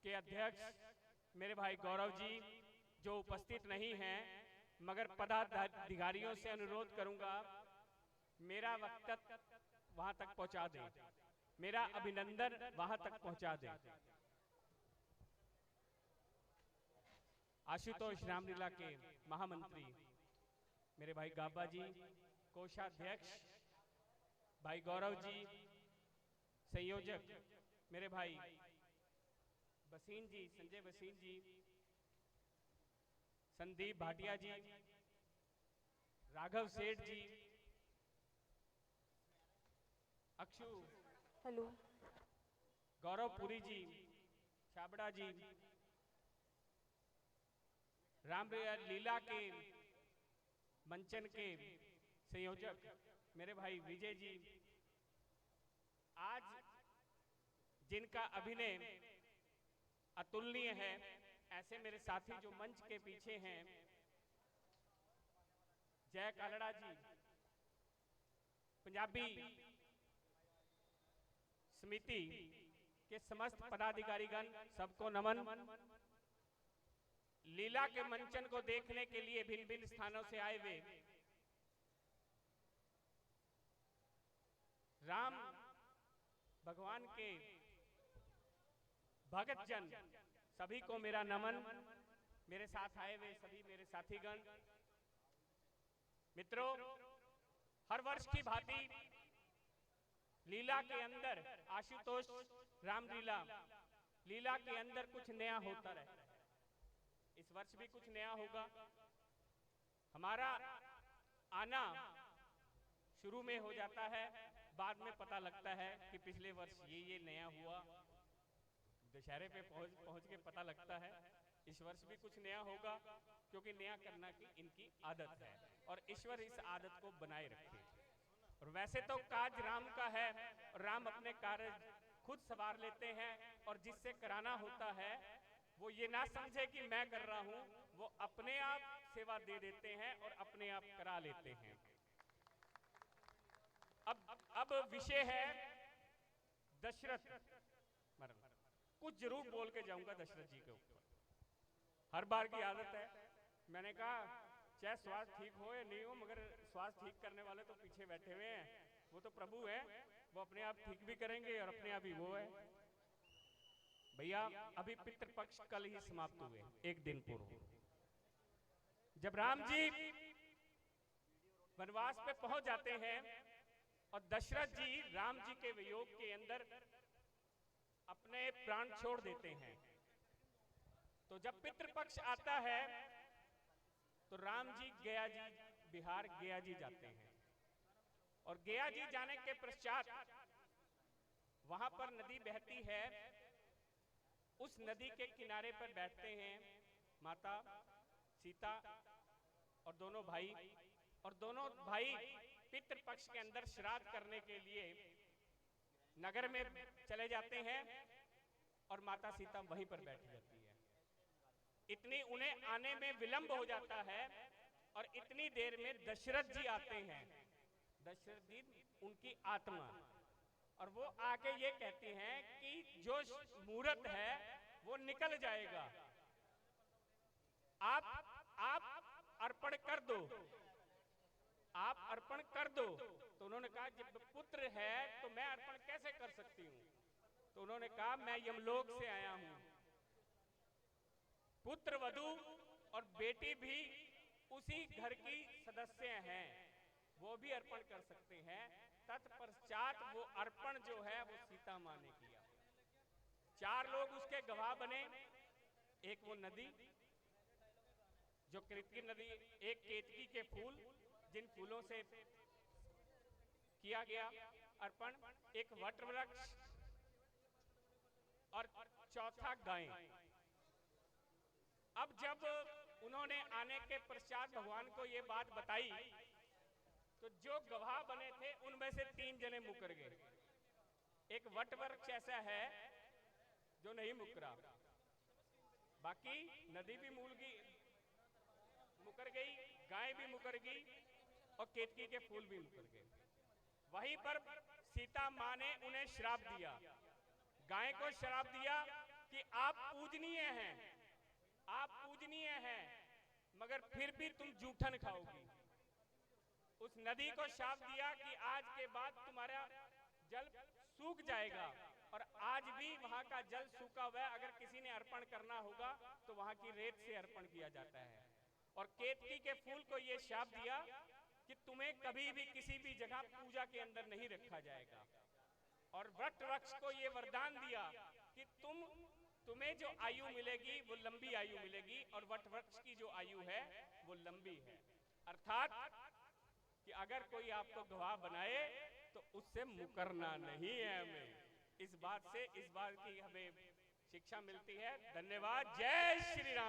के अध्यक्ष मेरे भाई गौरव जी जो उपस्थित नहीं हैं, मगर पदाधिकारियों से अनुरोध करूंगा मेरा वक्तव्य वहां तक पहुंचा दें, मेरा अभिनंदन वहां तक पहुंचा दें। आशुतोष रामलीला के महामंत्री मेरे भाई गाबा जी, कोषाध्यक्ष भाई गौरव जी, संयोजक मेरे भाई बसीन जी, संजय बसीन जी, संदीप भाटिया जी, राघव सेठ जी, अक्षु, हेलो, गौरव पुरी जी, छाबड़ा जी, रामलीला के मंचन के संयोजक मेरे भाई विजय जी, आज जिनका अभिनय अतुलनीय है, ऐसे मेरे साथी जो मंच के पीछे हैं, जय कालड़ा जी, पंजाबी समिति के समस्त पदाधिकारीगण, सबको नमन। लीला के मंचन को देखने के लिए भिन्न भिन्न स्थानों से आए हुए राम भगवान के भगत जन सभी को मेरा नमन। मेरे साथ आए हुए सभी मेरे साथीगण, मित्रों, हर वर्ष की भांति लीला के अंदर आशुतोष रामलीला लीला के अंदर कुछ नया होता रहता है। इस वर्ष भी कुछ नया होगा। हमारा आना शुरू में हो जाता है, बाद में पता लगता है कि पिछले वर्ष ये नया हुआ, दशहरे पे पहुंच के पता लगता है। इस वर्ष भी कुछ नया होगा, क्योंकि नया करना की इनकी आदत है और ईश्वर इस आदत को बनाए रखे। और वैसे तो काज राम का है और राम अपने कार्य खुद संवार लेते हैं, और जिससे कराना होता है वो ये ना समझे कि मैं कर रहा हूं, वो अपने आप सेवा दे देते हैं और अपने आप करा लेते हैं। अब विषय है दशरथ। कुछ जरूर बोल के जाऊंगा दशरथ जी के ऊपर, हर बार की आदत है। मैंने कहा चाहे स्वास्थ्य ठीक हो या नहीं हो, मगर स्वास्थ्य ठीक करने वाले तो पीछे बैठे हुए हैं, वो तो प्रभु है, वो अपने आप ठीक भी करेंगे और अपने आप ही वो है। भैया अभी पितृपक्ष कल ही समाप्त हुए, एक दिन पूर्व, जब राम जी वनवास पे पहुंच जाते हैं और दशरथ जी राम जी के वियोग के अंदर अपने प्राण छोड़ देते हैं। तो जब पितृपक्ष आता है तो राम जी गया जी बिहार गया जी जाते हैं, और गया जी जाने के पश्चात वहां पर नदी बहती है। उस नदी के किनारे पर बैठते हैं माता सीता और दोनों भाई, और दोनों भाई पितृपक्ष के अंदर श्राद्ध करने के लिए नगर में चले जाते हैं और माता सीता वहीं पर बैठी रहती है। इतनी उन्हें आने में विलंब हो जाता है और इतनी देर में दशरथ जी आते हैं। दशरथ जी उनकी आत्मा, और वो आके ये कहते हैं कि जो मुहूर्त है वो निकल जाएगा, आप अर्पण कर दो, आप अर्पण कर दो। तो उन्होंने कहा जब पुत्र है तो मैं अर्पण कैसे कर सकती हूँ? तो उन्होंने कहा मैं यमलोक से आया हूं, पुत्र वधू और बेटी भी उसी घर की सदस्य हैं, वो भी अर्पण कर सकते हैं। तत्पश्चात वो अर्पण जो है वो सीता माँ ने किया। 4 लोग उसके गवाह बने। एक वो नदी जो कृतकी नदी, एक केतकी के फूल जिन फूलों से किया गया अर्पण, एक वट वृक्ष, और चौथा गाय। अब जब उन्होंने आने के पश्चात भगवान को ये बात बताई तो जो गवाह बने थे उनमें से 3 जने मुकर गए। एक वट वृक्ष ऐसा है जो नहीं मुकरा, बाकी नदी भी मुकर गई, गाय भी मुकर गई और केतकी के फूल भी मुकर गए। वहीं पर सीता माँ ने उन्हें श्राप दिया, गाय को श्राप दिया कि आप पूजनीय हैं, आप पूजनीय हैं, मगर फिर भी तुम जूठन खाओगी। उस नदी को शाप दिया कि आज के बाद तुम्हारा जल सूख जाएगा, और आज भी वहां का जल सूखा हुआ है। अगर किसी ने अर्पण करना होगा तो वहां की रेत से अर्पण किया जाता है। और केतकी के फूल को यह शाप दिया कि तुम्हें कभी भी किसी भी जगह पूजा के अंदर नहीं रखा जाएगा। और वट वृक्ष को यह वरदान दिया कि तुम्हें जो आयु मिलेगी वो लंबी आयु मिलेगी, और वट वृक्ष की जो आयु है वो लंबी है। अर्थात कि अगर कोई आपको गवाह बनाए तो उससे मुकरना नहीं है। हमें इस बात की हमें शिक्षा मिलती है। धन्यवाद। जय श्री राम।